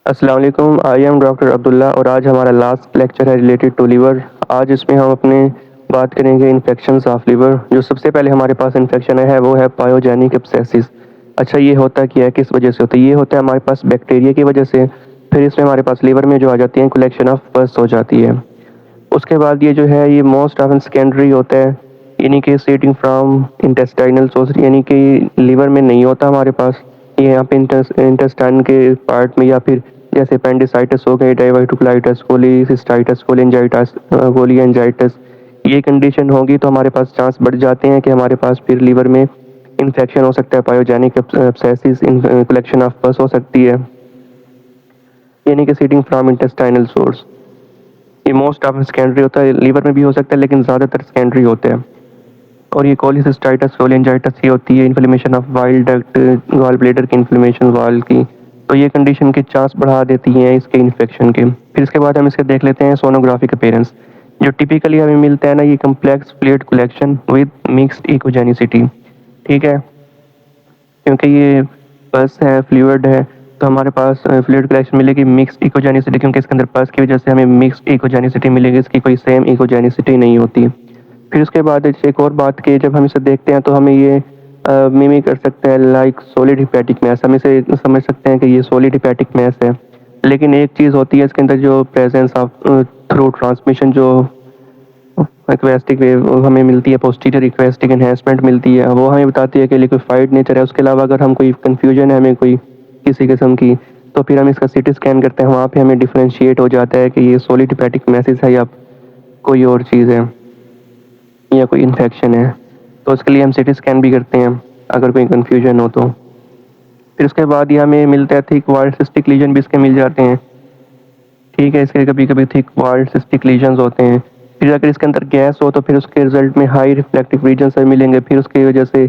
अस्सलाम वालेकुम, I am doctor Abdullah और आज हमारा लास्ट लेक्चर है रिलेटेड टू लिवर। आज इसमें हम अपने बात करेंगे इन्फेक्शंस ऑफ लिवर। जो सबसे पहले हमारे पास इन्फेक्शन है वो है पायोजेनिक एब्सेसिस। अच्छा, ये होता क्या है, किस वजह से होता है? ये होता है हमारे पास बैक्टीरिया की वजह से। फिर इसमें हमारे पास लिवर में जो आ जाती है कलेक्शन ऑफ पस हो जाती है। उसके बाद ये जो है ये मोस्ट ऑफन सेकेंडरी होता है, यानी कि सीटिंग फ्राम इंटेस्टाइनल सोर्स, यानी कि लिवर में नहीं होता हमारे पास। ये यहाँ पे इंटेस्टाइन के पार्ट में, या फिर जैसे पेंडिसाइटिस हो गई, डाइवर्टिकुलाइटिस, कोलिसिस्टाइटिस, कोलिंजाइटिस, कोलिएंजाइटिस, ये कंडीशन होगी तो हमारे पास चांस बढ़ जाते हैं कि हमारे पास फिर लिवर में इन्फेक्शन हो सकता है, पायोजेनिक एब्सेसिस, कलेक्शन ऑफ पस हो सकती है, यानी कि सीटिंग फ्रॉम इंटेस्टाइनल सोर्स। ये मोस्ट ऑफ सेकेंडरी होता है, लीवर में भी हो सकता है लेकिन ज़्यादातर सेकेंडरी होते हैं। और ये कोलिसिस्टाइटिस, कोलिंजाइटिस ये होती है inflammation of bile duct, gall bladder की इन्फ्लेमेशन वाल की, तो ये कंडीशन के चांस बढ़ा देती हैं इसके इन्फेक्शन के। फिर इसके बाद हम इसके देख लेते हैं सोनोग्राफिक अपीयरेंस। जो टिपिकली हमें मिलता है ना, ये complex fluid collection with mixed echogenicity. ठीक है, क्योंकि ये पस है, फ्लूइड है, तो हमारे पास फ्लूइड कलेक्शन मिलेगी मिक्स्ड इकोजेनिसिटी, क्योंकि इसके अंदर पस की वजह से हमें मिक्स्ड इकोजेनिसिटी मिलेगी, इसकी कोई सेम इकोजेनिसिटी नहीं होती। फिर उसके बाद एक और बात की, जब हम इसे देखते हैं तो हमें ये मिमिक कर सकते हैं लाइक सॉलिड हिपैटिक मैस। हम इसे समझ सकते हैं कि ये सॉलिड हिपैटिक मैस है, लेकिन एक चीज़ होती है इसके अंदर, जो प्रेजेंस ऑफ थ्रू ट्रांसमिशन, जो इक्वेस्टिक वेव हमें मिलती है, पोस्टीरियर इक्वेस्टिक एनहेंसमेंट मिलती है, वो हमें बताती है कि लिक्विफाइड नेचर है। उसके अलावा अगर हम कोई कन्फ्यूजन है हमें कोई किसी किस्म की, तो फिर हम इसका सीटी स्कैन करते हैं, वहाँ पे हमें डिफ्रेंशिएट हो जाता है कि ये सॉलिड हिपैटिक मैसेज है या कोई और चीज़ है या कोई इन्फेक्शन है। तो उसके लिए हम सीटी स्कैन भी करते हैं अगर कोई कन्फ्यूजन हो तो। फिर उसके बाद ये हमें मिलता है थिक वॉल्ड सिस्टिक लीजन भी इसके मिल जाते हैं। ठीक है, इसके कभी कभी थिक वॉल्ड सिस्टिक लीजन्स होते हैं। फिर अगर इसके अंदर गैस हो तो फिर उसके रिजल्ट में हाई रिफ्लेक्टिव रीजन से मिलेंगे। फिर उसकी वजह से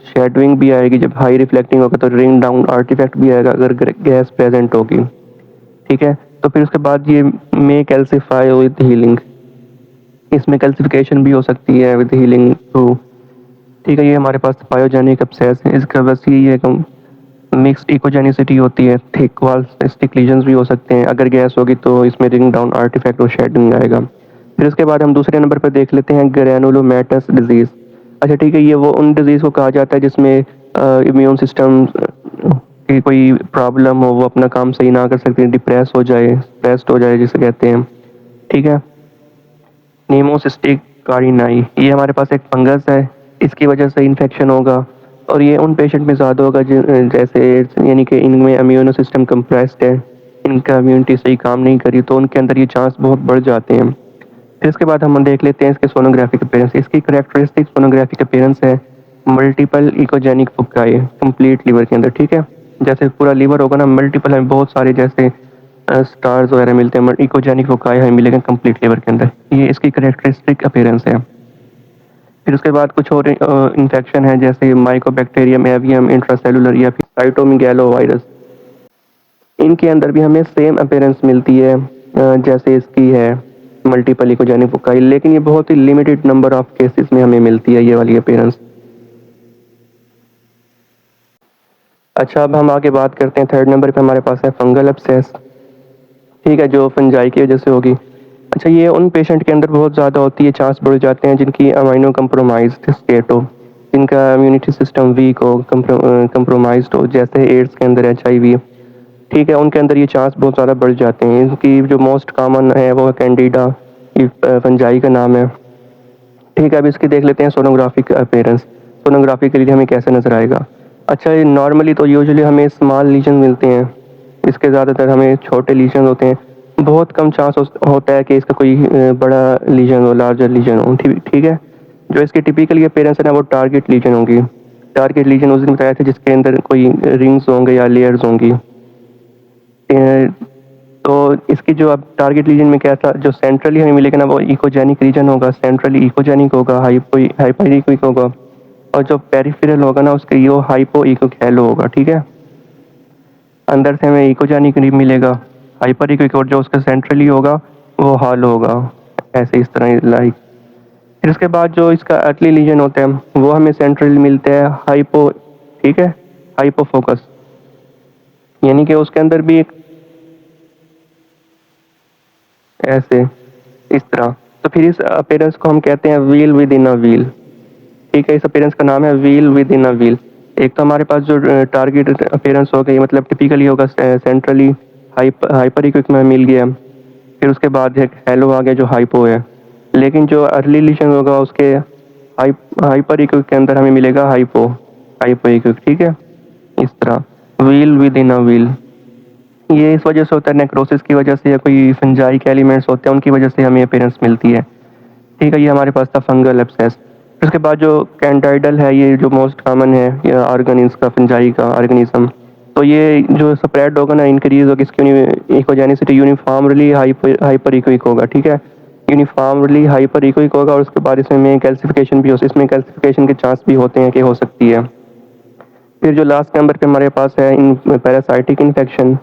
शेडविंग भी आएगी, जब हाई रिफ्लेक्टिंग होगा तो रिंग डाउन आर्टिफैक्ट भी आएगा अगर गैस प्रेजेंट होगी। ठीक है, तो फिर उसके बाद ये मे कैल्सिफाई विद हीलिंग, इसमें कैल्सिफिकेशन भी हो सकती है विद हीलिंग थ्रू। ठीक है, ये हमारे पास पायोजेनिक एब्सेस है, इसका बस यही है कि मिक्स्ड इकोजेनिसिटी होती है, थिक वॉल सिस्टिक लीजन्स भी हो सकते हैं। अगर गैस होगी तो इसमें रिंग डाउन आर्टिफैक्ट और शेडिंग आएगा। फिर उसके बाद हम दूसरे नंबर पर देख लेते हैं ग्रैनुलोमैटस डिजीज़। अच्छा ठीक है, ये वो उन डिजीज़ को कहा जाता है जिसमें इम्यून सिस्टम की कोई प्रॉब्लम हो, वो अपना काम सही ना कर सकते, डिप्रेस हो जाए, स्ट्रेस्ड हो जाए जिसे कहते हैं। ठीक है, नीमोसिस्टिक कारिनाई, ये हमारे पास एक फंगस है, इसकी वजह से इन्फेक्शन होगा और ये उन पेशेंट में ज़्यादा होगा जैसे, यानी कि इनमें इम्यूनो सिस्टम कंप्रेस्ड है, इनका इम्यूनिटी सही काम नहीं करी, तो उनके अंदर ये चांस बहुत बढ़ जाते हैं। फिर इसके बाद हम देख लेते हैं इसके सोनोग्राफिक अपीयरेंस। इसकी करेक्टरिस्टिक सोनोग्राफिक अपीयरेंस है मल्टीपल इकोजेनिक फुकाई कंप्लीट लिवर के अंदर। ठीक है, जैसे पूरा लिवर होगा ना, मल्टीपल है, बहुत सारे जैसे स्टार्स वगैरह मिलते हैं, इकोजेनिक फुकाई हमें मिलेगा कंप्लीट लिवर के अंदर। ये इसकी करेक्टरिस्टिक अपीयरेंस है। फिर उसके बाद कुछ और इन्फेक्शन है जैसे माइकोबैक्टीरियम, एवियम, इंट्रासेलुलर या फिर साइटोमेगालो वायरस, इनके अंदर भी हमें सेम अपीयरेंस मिलती है जैसे इसकी है मल्टीपल इकोजेनिक फुकाई, लेकिन ये बहुत ही लिमिटेड नंबर ऑफ केसेस में हमें मिलती है ये वाली अपीयरेंस। अच्छा, अब हम आगे बात करते हैं, थर्ड नंबर पे हमारे पास है फंगल एब्सेस। ठीक है, जो फंजाई की वजह से होगी। अच्छा, ये उन पेशेंट के अंदर बहुत ज़्यादा होती है, चांस बढ़ जाते हैं जिनकी अमाइनो कंप्रोमाइज्ड स्टेट हो, जिनका इम्यूनिटी सिस्टम वीक हो, कंप्रोमाइज्ड हो, जैसे एड्स के अंदर HIV। ठीक है, उनके अंदर ये चांस बहुत ज़्यादा बढ़ जाते हैं। इनकी जो मोस्ट कॉमन है वो कैंडिडा, फंजाई का नाम है। ठीक है, अब इसकी देख लेते हैं सोनोग्राफिक अपीयरेंस। सोनोग्राफी के लिए हमें कैसे नजर आएगा? अच्छा, ये नॉर्मली तो यूजुअली हमें स्मॉल लीजन मिलते हैं, इसके ज़्यादातर हमें छोटे लीजन होते हैं। बहुत कम चांस होता है कि इसका कोई बड़ा लीजन हो, लार्जर लीजन हो। ठीक है, जो इसकी टिपिकल अपीयरेंस है ना, वो टारगेट लीजन होगी। टारगेट लीजन उस दिन बताया था जिसके अंदर कोई रिंग्स होंगे या लेयर्स होंगी। तो इसकी जो अब टारगेट रीजन में क्या था, जो सेंट्रली हमें मिलेगा ना, वो इकोजेनिक रीजन होगा, सेंट्रली इकोजेनिक होगा, हाइपोइकोइक होगा, और जो पेरिफेरल होगा ना उसके वो हाइपो इकोकैलो होगा। ठीक है, अंदर से हमें इकोजेनिक नहीं मिलेगा, हाइपर इकोइक, और जो उसका सेंट्रली होगा वो हॉलो होगा, ऐसे इस तरह लाइक। फिर उसके बाद जो इसका अर्ली लीजन होता है वो हमें सेंट्रली मिलते हैं हाइपो, ठीक है, हाइपोफोकस, यानी कि उसके अंदर भी एक ऐसे, इस तरह। तो फिर इस अपीयरेंस को हम कहते हैं wheel with in a wheel. ठीक है, इस अपीयरेंस का नाम है wheel with in a wheel. एक तो हमारे पास जो टारगेट अपीयरेंस हो गई, मतलब टिपिकली होगा सेंट्रली हाइपर इक्विक में मिल गया। फिर उसके बाद एक हेलो आ गया जो हाइपो है। लेकिन जो अर्ली लीशन होगा उसके हाइपर इक्विक के अंदर हमें मिलेगा हाइपो हाइपो इक्विक। ठीक है, इस तरह wheel with in a wheel. ये इस वजह से होता है, नेक्रोसिस की वजह से या कोई फंजाइक एलिमेंट्स होते हैं उनकी वजह से हमें अपीयरेंस मिलती है। ठीक है, ये हमारे पास था फंगल एब्सेस। उसके बाद जो कैंटाइडल है, ये जो मोस्ट कॉमन है ये ऑर्गन इसका फंजाई का ऑर्गेनिज्म। तो ये जो स्प्रेड होगा ना इंक्रीज होगा, इसकी इकोजेनिसिटी यूनिफॉर्मली हाइपर इक्विक होगा। ठीक है, यूनिफॉर्मली हाइपर इक्विक होगा और उसके बाद इसमें कैल्सिफिकेशन भी हो, इसमें कैल्सिफिकेशन के चांस भी होते हैं कि हो सकती है। फिर जो लास्ट नंबर पे हमारे पास है इन पैरासाइटिक इन्फेक्शन,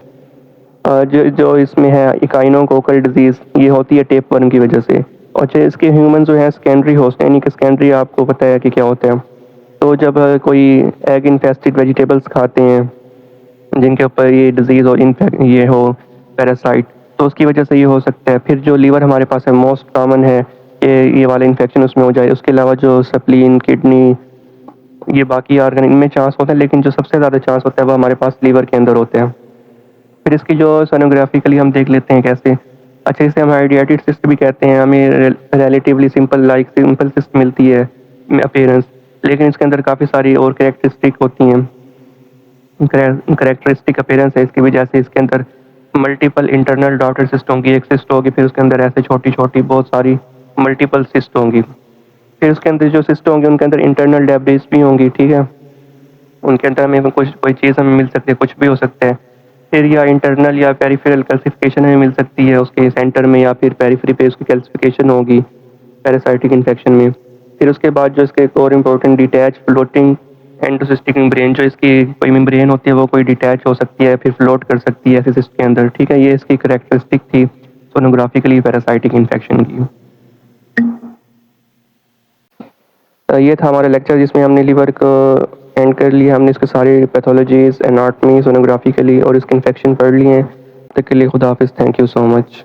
जो इसमें है इकाइनोकोकल डिजीज, ये होती है टेप वर्म की वजह से। और जो इसके ह्यूमन जो है सेकेंडरी होस्ट, यानी कि सेकेंडरी आपको पता है कि क्या होता है। तो जब कोई एग इन्फेस्टेड वेजिटेबल्स खाते हैं जिनके ऊपर ये डिजीज हो, इन्फेक्ट ये हो पैरासाइट, तो उसकी वजह से ये हो सकता है। फिर जो लीवर हमारे पास है मोस्ट कॉमन है ये वाला इन्फेक्शन उसमें हो जाए। उसके अलावा जो स्प्लीन, किडनी, ये बाकी ऑर्गन, इनमें चांस होता है, लेकिन जो सबसे ज़्यादा चांस होता है वो हमारे पास लीवर के अंदर होते हैं। फिर इसकी जो सोनोग्राफिकली हम देख लेते हैं कैसे। अच्छा, इसे हम हाइड्रेटेड सिस्ट भी कहते हैं। हमें रिलेटिवली सिंपल सिस्ट मिलती है अपीयरेंस, लेकिन इसके अंदर काफ़ी सारी और कैरेक्टरिस्टिक होती हैं। कैरेक्टरिस्टिक अपीयरेंस है इसकी वजह से इसके अंदर मल्टीपल इंटरनल डॉटर सिस्ट होंगी। एक सिस्ट होगी, फिर उसके अंदर ऐसे छोटी छोटी बहुत सारी मल्टीपल सिस्ट होंगी। फिर उसके अंदर जो सिस्ट होंगे उनके अंदर इंटरनल डेब्रिस भी होंगी। ठीक है, उनके अंदर हमें कुछ कोई चीज़ हमें मिल सकती है, कुछ भी हो सकता है। फिर या इंटरनल या पेरिफेरल कैल्सिफिकेशन हमें मिल सकती है उसके सेंटर में, या फिर पेरिफेरी पे उसकी कैल्सिफिकेशन होगी पैरासाइटिक इन्फेक्शन में। फिर उसके बाद जो इसके एक और इम्पोर्टेंट डिटैच फ्लोटिंग एंडोसिस्टिक मेम्ब्रेन, जो इसकी कोई मेम्ब्रेन होती है वो कोई डिटैच हो सकती है, फिर फ्लोट कर सकती है ऐसे सिस्ट के अंदर। ठीक है, ये इसकी करेक्टरिस्टिक थी सोनोग्राफिकली पैरासाइटिक इन्फेक्शन की। ये था हमारा लेक्चर जिसमें हमने लीवर को एंड कर लिया। हमने इसके सारे पैथोलॉजीज, एनाटमी, सोनोग्राफिकली और इसके इन्फेक्शन पढ़ लिए हैं। तक के लिए खुदा हाफिज़। Thank you so much.